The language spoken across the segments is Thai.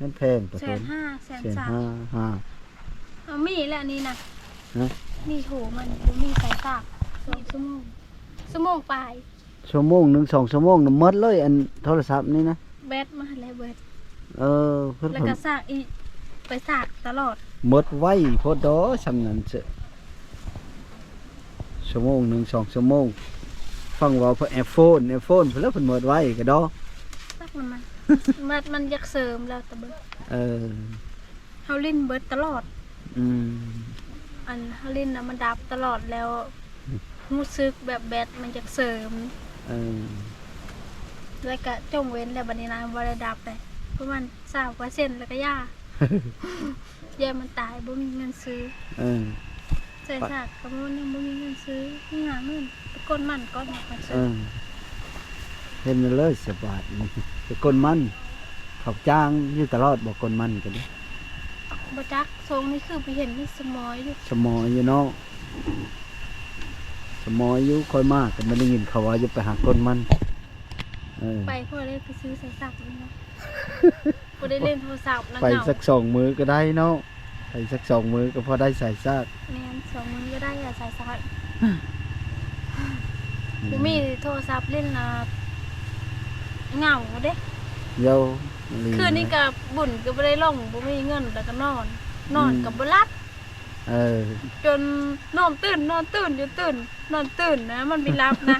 มันแพงปะ แส ท น น ห้าแสน แสน สาม ห้า เอามีแหละนี่นะ ฮะ มีโถมันบ่มีสายตาก2 ชั่วโมงปลาย ชั่วโมงหนึ่ง2 ชั่วโมงน่ะหมดเลยอันโทรศัพท์นี่นะ แบตมาแล้วเบิด เพิ่น แล้วก็สากอีกไปสากตลอด หมดไว้โพดดอสำนั้นเสอะชั่วโมงหนึ่ง2 ชั่วโมงฟังว่าเพิ่นแอร์โฟนเพิ่นแล้วเพิ่นหมดไว้ก็ดอ สักมันมันอยากเสริมแล้วแต่เบิด เออ เฮาลิ้นเบิดตลอด อืม อันเฮาลิ้นน่ะมันดับตลอดแล้วรู้สึกแบบแบตมันอยากเสริม เออ แล้วก็จงเว้นแล้วบัดนี้นะบ่ได้ดับเลยประมาณ20%แล้วก็ย่า ย่ามันตายบ่มีเงินซื้อ เออ ใส่สากกระมวลยังบ่มีเงินซื้อนี่หาเงินไปก้นมันก้อนมา เอ ซื้อ อเห็นเลยสบายนี่ไปกลมันเขาจ้างอยู่ตลอดบอกกลมันกันดิ บ่จักทรงนี่คือไปเห็นนี่สมอยอยู่ สมออยู่เนาะสมออยู่ค่อยมากก็ไม่ได้ยินเขาว่าจะไปหากลมันเออ ไปเพื่อเลยไปซื้อใส่สักนี่นะบ่ได้เล่นโทรศัพท์นะ ไป เหงา สัก2 มื้อก็ได้เนาะไปสัก2 มื้อก็พอได้ใส่ซาก แม่น2 มื้อก็ได้อะใส่สักบ่มีโทรศัพท์เล่นน่ะเหงาเด้ เดี๋ยวลี คืนนี้ก็บุญก็บ่ได้ลงบ่มีเงินแล้วก็นอน นอนก็บ่หลับ เออ จนนอนตื่นอยู่ตื่นนอนตื่นนะมันไม่รับนะ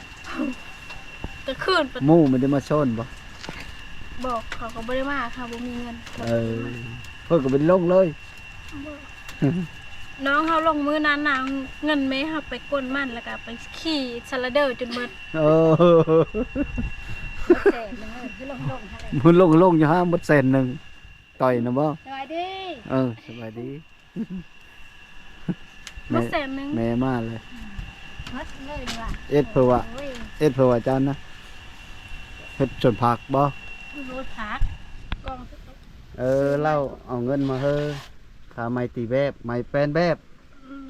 ก็คืนไป หมู่มันได้มาชนบ่ บอกเขาก็บ่ได้มาค่ะบ่มีเงิน เออเพิ่นก็เป็นลงเลย บอกน้องเขาลงมือนั้นนะเงินแม่เขาไปกวนมันแล้วก็ไปขี่สไลเดอร์จนหมด เออ แต่มันคือลงค่ะ มันลงอยู่ฮะหมด100,000ต่อยนะบ่ สวัสดี สบายดี มาแสนนึง แม่มาเลย มัดเลยว่ะ เอ็ดเพื่อว่าอาจารย์นะเฮ็ดสวนผักบ่ รถพักกอง เล่าเอาเงินมาเฮ้อค่าไม้ตีแบบไม้แป้นแบบ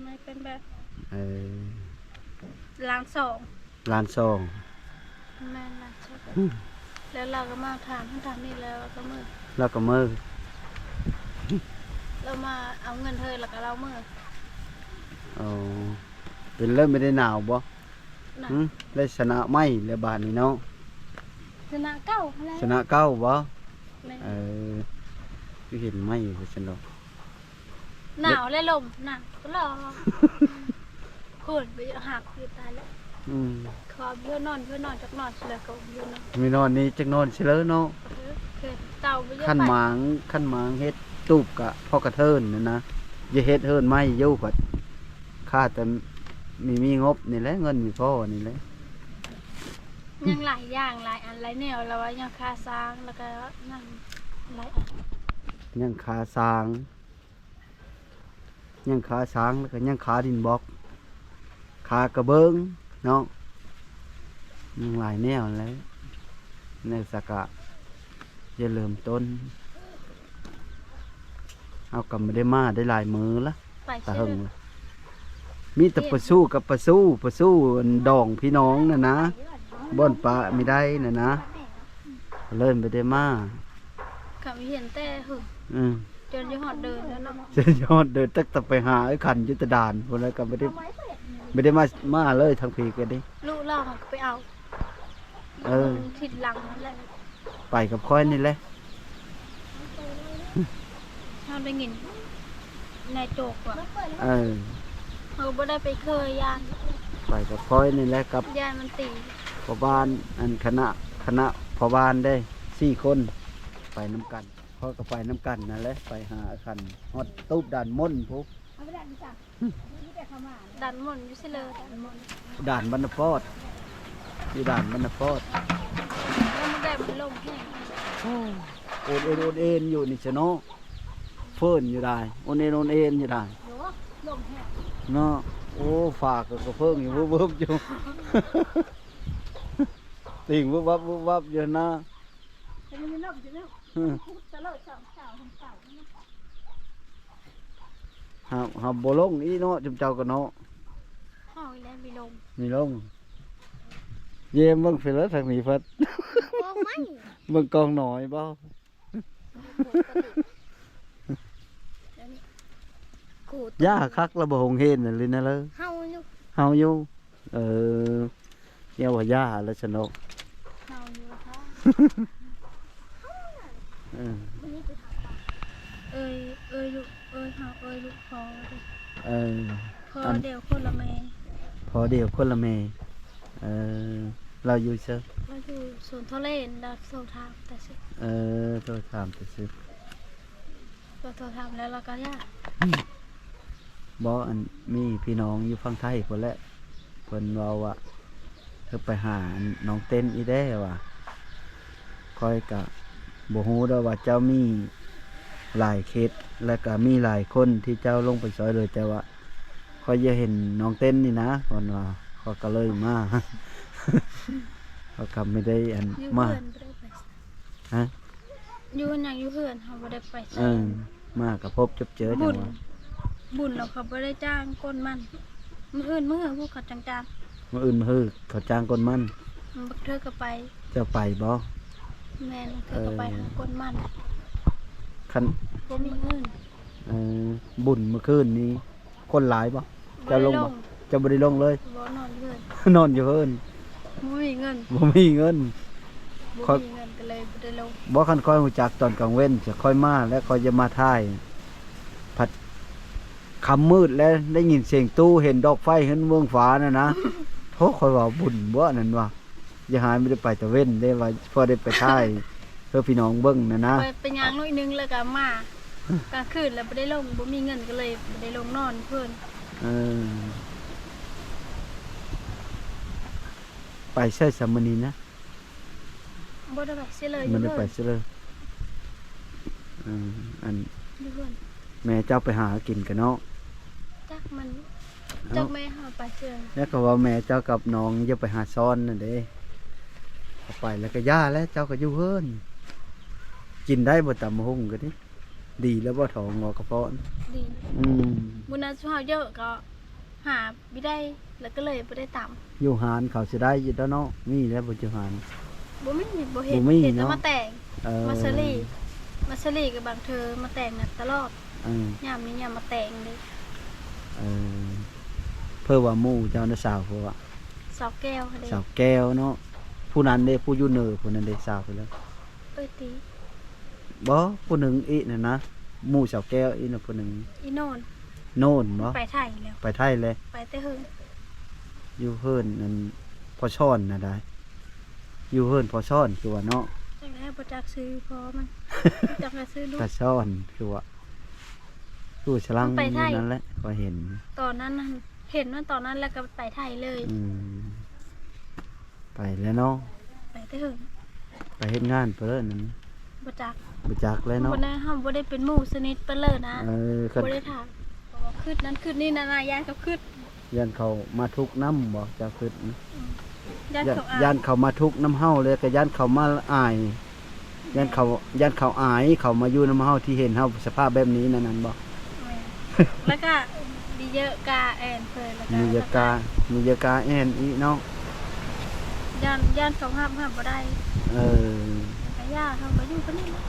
ไม่เป็นแบบ เออ ล้างสอง ล้านซอง แม่ล้างสองแล้วเราก็มาถามนี่แล้วก็มือ แล้วก็มือ เรามาเอาเงินเธอแล้วก็เรามือ เอาเป็นเริ่มไม่ได้หนาวบ่ น่ะ ได้ชนะไหมแล้วบาดนี้เนาะ ชนะเก้าอะไร ชนะเก้าบ่ แม่ คือเห็นไหมคือฉันดอก หนาวและลมหนาวก็รอโคตรไปหักอยู่ตายแล้ว อืม ขอเพื่อนนอนจากนอนเฉลยกับเพื่อนนอน มีนอนนี้จักนอนเฉลยเนาะ เกิดเต่าไปเยอะ ขั้น ไป หมางเฮ็ดตูบกะพ่อกระเทินนั่นนะอย่าเฮ็ดเฮินไม่อยู่พัดค่าแต่มีงบนี่แหละเงินมีพ่อนี่แหละ ยังหลายอย่างหลายอันหลายแนวแล้วว่ายังคาซางแล้วก็นั่งหลายอัน ยังขาสร้างยังขาช้างแล้วก็ยังขาดินบล็อกขากระเบิงเนาะยังหลายแนวแล้วในสกะจะเริ่มต้นเอากลับมาได้มาได้หลายมือละ ไป ตา เชื่ หึ อง ละมีแต่ปลาสู้กับปลาสู้อันดองพี่น้องน่ะนะบ่อนปลาไม่ได้น่ะนะเริ่มไปได้มา ขับเห็นแต่หึ อืม จนจะหอดเดินแล้วเนาะ จะยอดเดินตักตะไปหาไอ้ขันยุตดานคนแล้วก็ไม่ได้มาเลยทั้งพีกันดิ ลูกเราเขาก็ไปเอา ทิศหลังนั่นแหละ ไปกับค่อยนี่แหละ เราได้ยินนายโจกว่ะ เออ เขาบ่ได้ไปเคยยาน ไปกับค่อยนี่แหละกับ ยานมันตี พ่อบ้านอันคณะพ่อบ้านได้4 คนไปน้ำกันพ่อก็ไปน้ำกันนั่นแหละไปหาขันฮอดตูบด่านม่นพุก ดันหมนอยู่สิเลยดันหมน ด่านบรรณพอดอยู่ด่านบรรณพอด แล้วมันได้มันลมแห้ง โอนเอ็นอยู่นี่ชะเนาะเฟิ่นอยู่ได้โอนเอ็นอยู่ได้ หรือว่าลมแห้ง เนาะโอ้ฝากก็เพิ่งอยู่เวิบๆอยู่ ติ่งวับอยู่นะ แต่มันลมอยู่แล้วตลอดสองเสาของเสา หาบ่ลงอีเนาะจุมเจ้าก็เนาะ ห้อยแล้วมีลม มีลงเยี่ยมเบิ่งเพิ่นแล้วทางนี้เพิ่น ก็ไม่ เบิ่งกองหน่อยบ่ เดี๋ยวนี้กูด ย่าคักระบ่หงเห็นนั่นเลยนะเลย เฮาอยู่ เฮาอยู่เนี่ยว่าย่าแล้วสนุก เฮาอยู่ค่ะ เออ วันนี้ไปถามเอ้ยลูกเฮาลูกพอดิ เออ พอเดี๋ยวคนละแม่ พอเดียวคนละแม่เออเราอยู่เชอะ เราอยู่สวนทะเลเราโทรถามแต่สิ โทษถามจะซื้อ เราโทรถามแล้วเราก็ยาก บ่อันมีพี่น้องอยู่ฝั่งไทยพุ่นแหละเพิ่นเว้าว่าเธอไปหาน้องเต้นอีได้ว่ะคอยกะบ่ฮู้ดอกว่าเจ้ามีหลายเคสและก็มีหลายคนที่เจ้าลงไปซอยเลยแต่ว่าคอยจะเห็นน้องเต้นนี่นะเพิ่นว่าเขาก็เลยมา เขาก็ไม่ได้อัน อยู่ มา เพื่อนบ่ได้ไป ฮะ อยู่อย่างอยู่เพื่อนเขาบ่ได้ไป เออมากับพบจบเจอจั บุ ง ญ ว่า บุญเราเขาบ่ได้จ้างก้นมันมื้อพวกเขาจ้าง มื้ออื่นมื้อเขาจ้างคนมัน ๆบักเธอก็ไป เจ้าไปบ่ แม่นเธอก็ไปหาก้นมัน คัน บ่มีเงิน เอ่อบุญเมื่อคืนนี้คนหลายบ่ บ่ เจ้า ได้ ล ล ง ง บ่เจ้าบ่ได้ลงเลย บ่นอนเพื่อน นอนอยู่เพิ่น บ่มีเงิน บ่มีเงิน บ่ ครับ มีเงินก็เลยบ่ได้ลง บ่คันค่อยฮู้จักตอนกลางเว้นจะค่อยมาและค่อยจะมาถ่ายผัดค่ำมืดแล้วได้ยินเสียงตู้เห็นดอกไฟเห็นเมืองฟ้าน่ะนะโธ่ค่อยว่าบุญบ่นั่นว่าอย่าหายไม่ได้ไปตะเว้นได้ว่าพอได้ไปถ่ายเพื่อพี่น้องเบิ่งน่ะนะ ไปย่างน้อยนึงแล้วก็มากลางคืนแล้วบ่ได้ลงบ่มีเงินก็เลยบ่ได้ลงนอนเพิ่น เออไปใช้สามนีนะ บ่ได้ไปเสียเลยอ มั ยู่ นได้ เพิ่ ไป น ซะเลยอัน อยู่เพิ่น แม่เจ้าไปหากินกันเนาะ จักมัน เอ้า จักแม่เฮาไปเชื่อ แล้วก็ว่าแม่เจ้ากับน้องจะไปหาซ้อนนั่นเด้เอาไปแล้วก็ย่าแล้วเจ้าก็อยู่เฮิรนกินได้บ่ตำบักหุ่งก็ดิดีแล้วบ่ท้องงอกระเพาะ ดี อืม มื้อนั้นสุเฮาเยอะก็หาบ่ได้แล้วก็เลยบ่ได้ตำ อยู่หานเขาสิได้อยู่แล้วเนาะมีแล้วบ่อยู่หาน บ่มีบ่เห็น บ่มี เห็นแต่ เนาะ มาแต่ง เออ มาเซรีมาเซรีกับบางเธอมาแต่งน่ะตลอด เออย ามนี้ยามมาแต่งเด้ เออเพื่อว่าหมู่เจ้าน่ะสาวเพราะว่า สาวแก้วเด้ สาวแก้วเนาะผู้นั้นเด้ผู้อยู่เนอผู้นั้นเด้สาวไปแล้ว เอ้ยตี บ่ผู้หนึ่งอีน่ะนะหมู่สาวแก้วอีน่ะผู้หนึ่ง อีโน่น โน่นบ่ ไปไทยแล้ว ไปไทยเลย ไปแต่เฮิง อยู่เฮิรนนั่นพอช่อนน่ะได้อยู่เฮิรนพอช่อนคือว่าเนาะ จังได๋บ่จักซื้อพอมัน จักได้ซื้อลูก ตาช่อนคือว่าตู้ฉลัง มันไปไทย นั่นแหละก็เห็น ตอนนั้นน่ะเห็นว่าตอนนั้นแล้วก็ไปไทยเลย อืมไปแล้วเนาะ ไปแต่เฮิง ไปเฮ็ดงานเพิ่นนั่น บ่จัก บ่จักแล้วเนาะ บ่ได้เฮาบ่ได้เป็นหมู่สนิทเปนเลยนะ คัน บ่ได้ถามบอกว่าคืดนั้นคืดนี่นาย่านกับคืด ยันเขามาทุกข์น้ำบ่เจ้าคิดนะ ย่าน ย่าน เขาอ่า ย่าน นเขามาทุกข์น้ำเฮาเลยก็ย่านเขามาอายย่านเขาอายเขามาอยู่น้ำเฮาที่เห็นเฮาสภาพแบบนี้นั่นบ่ แล้วก็ดีเยอะกาแอนเพิ่นแล้วก็ มียากาแอนอีเนาะ ย่านเขาห้ามบ่ได้ เออ ก็ย่าเขาก็อยู่คนนี้แหละ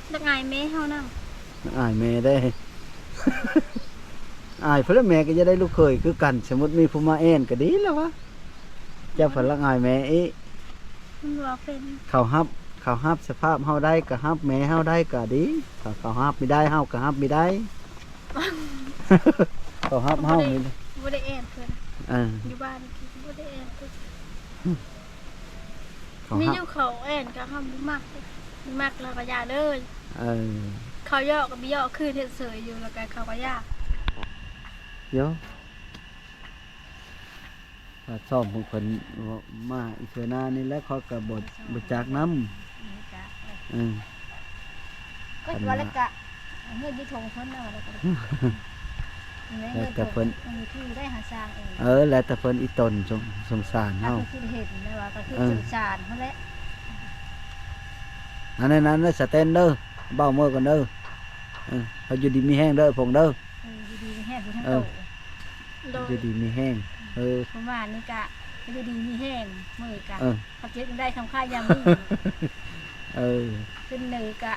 แล้วไงแม่เฮานำ อายแม่ได้ อายเพิ่นแม่ก็จะได้ลูกเคยคือกัน สมมุติมีผู้มาแอนก็ดีแล้ววะเจ้าเพิ่นละอายแม่อี มันว่าเป็น เขาฮับสภาพเฮาได้ก็ฮับแม่เฮาได้ก็ดีถ้าเขาฮับไม่ได้เฮาก็ฮับไม่ได้ เขาฮับเฮาไม่ได้ บ่ได้แอนเพิ่น เออ อยู่บ้านบ่ได้แอนเพิ่น เขา มี ฮั อบ ยู่เขาแอนก็เฮาบ่มักแล้วก็ย่าเลย เออ เขาย่อก็บ่ย่อคือเฮ็ดเสยอยู่แล้วก็เขาก็ย่า เดี๋ยวถ้าซ่อมของเพิ่นมาอีกเทื่อหน้านี่แหล้วเขาก็บ่จักนำเออ ก็ว่าแล้วก็เงินที่ทงเพิ่นเอาแล้วก็เงินทงคือได้หาสร้างเอง แล้วแต่เพิ่นอีตนสงสาร ถ้า เฮา คือเห็นนะว่าก็คือสงสารเพิ่นแหละ อันนั้นน่ะสแตนเด้อเบ้ามือกันเด้อเขาอยู่ดีมีแห้งเด้อพงเด้อ ดีๆแห้งทั้งโต โดย อยู่ดีมีแห้งเออ ประมาณนี้กะดีมีแห้งมือกะ เออ เขาเจ็บได้ทำค่ายามนี้ เออ ขึ้นเหนือกะ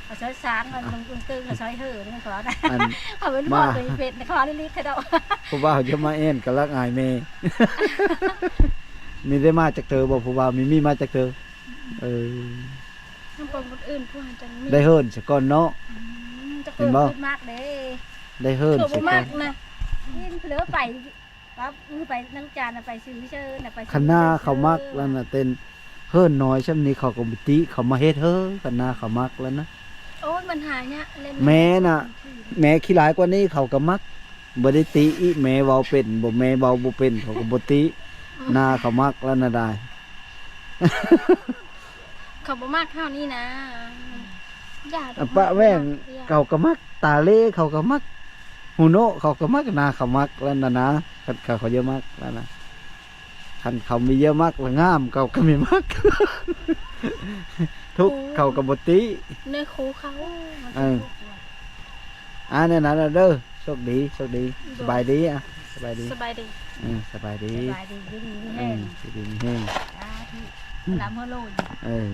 เอาซอยสางมันลงตึ้งเอาซอยเห่อนี่ขอได้ อัน เอาเป็นพ่อเป็นเป็ดขอลิลิเขาเดา ผู้บ่าวจะมาเอ็นก็รักอายแม่ มีได้มาจากเธอบ่ผู้บ่าวมีมาจากเธอเออ น้ำปนคนอื่นผู้หาจังมี ได้เฮิรนซะก่อนเนาะ จะเกิดขึ้นมากเด้ ได้เฮิรน เขา ซะ บ่ ก่อ มาน กนะ ยินเผลอไปปั๊บมือไปนั่งจานไปซื้อเชิญไป คันหน้าเขามักแล้วน่ะเต้นเฮิรนน้อยช่ำนี้เขาก็บ่ติเขามาเฮ็ดเฮ้อคันหน้าเขามักแล้วนะ โอ้ยมันหายเนี่ยเล่น แม่น่ะ แม่ขี้หลายกว่านี้เขาก็มักบ่ได้ติอีแม่เว้าเป็นบ่แม่เว้าบ่เป็นเขาก็บ่ติหน้าเขามักแล้วน่ะได้ เขาบ่มากเท่านี้นะญาติ อะปะแว่งเขาก็มักตาเล่เขาก็มักหูโนะเขาก็มักหน้าเขามักแล้วน่ะนะคันเขาเยอะมักแล้วนะคันเขามีเยอะมักแล้วงามเขาก็มีมัก ทุกเขาก็บ่ติ ในครูเขา เออเนี่ยนะเด้อโชคดีโชคดีสบายดีอ่ะสบายดี สบายดี สบายดี สบายดีดีนี่แห้ง สบายดีมีแห้ง ที่ลำหัวโลน เออ